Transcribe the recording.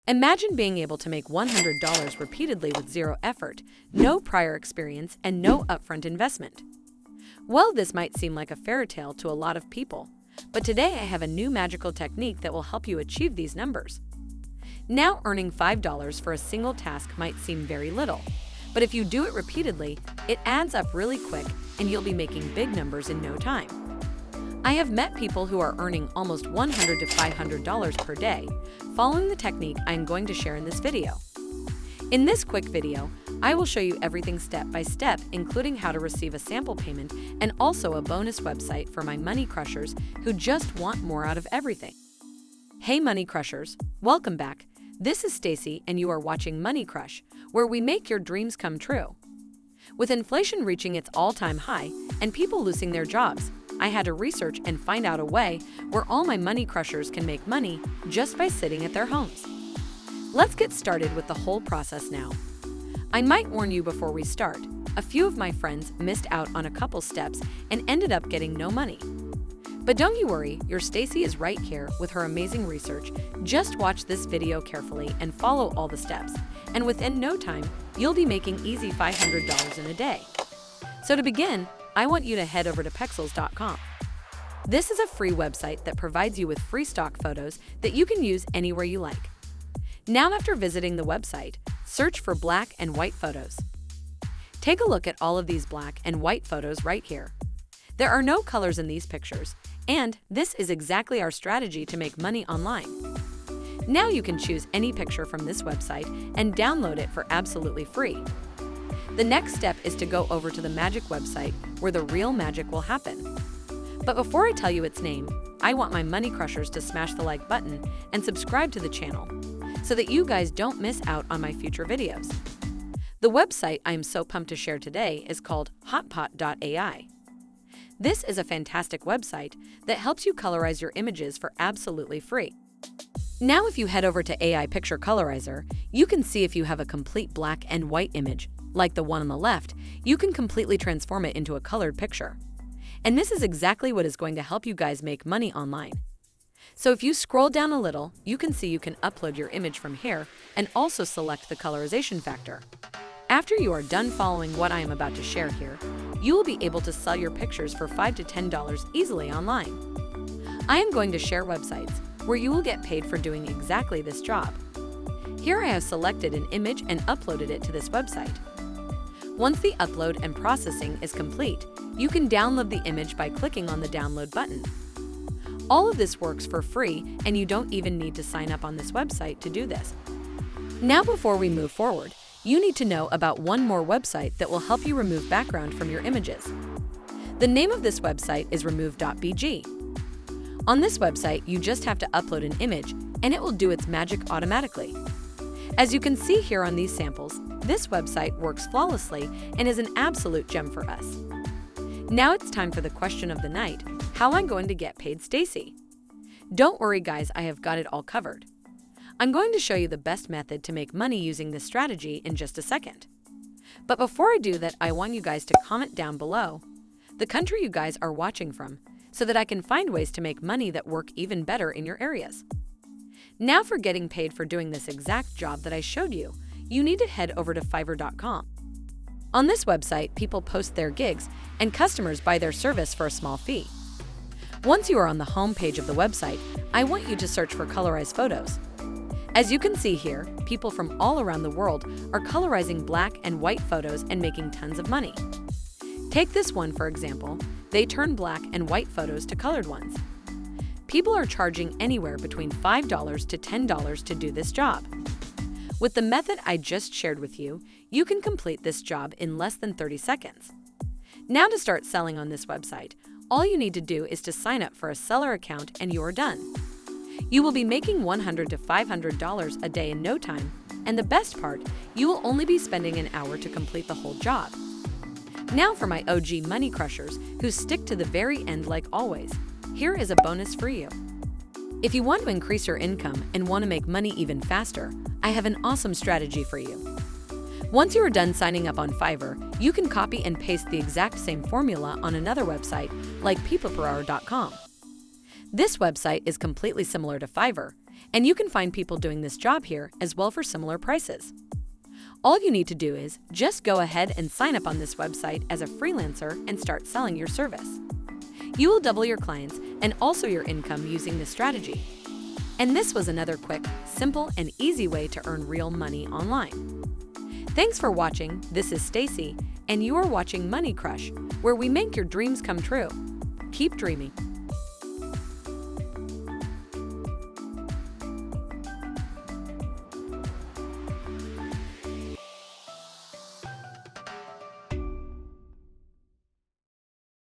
Imagine being able to make $100 repeatedly with zero effort, no prior experience, and no upfront investment. Well, this might seem like a fairy tale to a lot of people, but today I have a new magical technique that will help you achieve these numbers. Now, earning $5 for a single task might seem very little, but if you do it repeatedly, it adds up really quick and you'll be making big numbers in no time. I have met people who are earning almost $100 to $500 per day, following the technique I am going to share in this video. In this quick video, I will show you everything step by step, including how to receive a sample payment and also a bonus website for my money crushers who just want more out of everything. Hey money crushers, welcome back. This is Stacy and you are watching Money Crush, where we make your dreams come true. With inflation reaching its all-time high and people losing their jobs, I had to research and find out a way where all my money crushers can make money just by sitting at their homes. Let's get started with the whole process now. I might warn you before we start, a few of my friends missed out on a couple steps and ended up getting no money. But don't you worry, your Stacy is right here with her amazing research. Just watch this video carefully and follow all the steps, and within no time, you'll be making easy $500 in a day. So to begin, I want you to head over to pexels.com. This is a free website that provides you with free stock photos that you can use anywhere you like. Now, after visiting the website, search for black and white photos. Take a look at all of these black and white photos right here. There are no colors in these pictures, and this is exactly our strategy to make money online. Now you can choose any picture from this website and download it for absolutely free. The next step is to go over to the magic website where the real magic will happen. But before I tell you its name, I want my money crushers to smash the like button and subscribe to the channel so that you guys don't miss out on my future videos. The website I am so pumped to share today is called hotpot.ai. This is a fantastic website that helps you colorize your images for absolutely free. Now, if you head over to AI Picture Colorizer, you can see if you have a complete black and white image, like the one on the left, you can completely transform it into a colored picture. And this is exactly what is going to help you guys make money online. So if you scroll down a little, you can see you can upload your image from here and also select the colorization factor. After you are done following what I am about to share here, you will be able to sell your pictures for $5 to $10 easily online. I am going to share websites where you will get paid for doing exactly this job. Here I have selected an image and uploaded it to this website. Once the upload and processing is complete, you can download the image by clicking on the download button. All of this works for free, and you don't even need to sign up on this website to do this. Now, before we move forward, you need to know about one more website that will help you remove background from your images. The name of this website is remove.bg. On this website, you just have to upload an image and it will do its magic automatically. As you can see here on these samples, this website works flawlessly and is an absolute gem for us. Now it's time for the question of the night: how am I going to get paid, Stacy? Don't worry guys, I have got it all covered. I'm going to show you the best method to make money using this strategy in just a second. But before I do that, I want you guys to comment down below the country you guys are watching from so that I can find ways to make money that work even better in your areas. Now, for getting paid for doing this exact job that I showed you, you need to head over to fiverr.com. On this website, people post their gigs and customers buy their service for a small fee. Once you are on the home page of the website, I want you to search for colorized photos. As you can see here, people from all around the world are colorizing black and white photos and making tons of money. Take this one for example. They turn black and white photos to colored ones. People are charging anywhere between $5 to $10 to do this job. With the method I just shared with you, you can complete this job in less than 30 seconds. Now, to start selling on this website, all you need to do is to sign up for a seller account and you are done. You will be making $100 to $500 a day in no time, and the best part, you will only be spending an hour to complete the whole job. Now for my OG money crushers who stick to the very end like always, here is a bonus for you. If you want to increase your income and want to make money even faster, I have an awesome strategy for you. Once you are done signing up on Fiverr, you can copy and paste the exact same formula on another website like peopleperhour.com. This website is completely similar to Fiverr, And you can find people doing this job here as well for similar prices. All you need to do is just go ahead and sign up on this website as a freelancer and start selling your service. You will double your clients and also your income using this strategy. And this was another quick, simple, and easy way to earn real money online. Thanks for watching. This is Stacy, and you are watching Money Crush, where we make your dreams come true. Keep dreaming.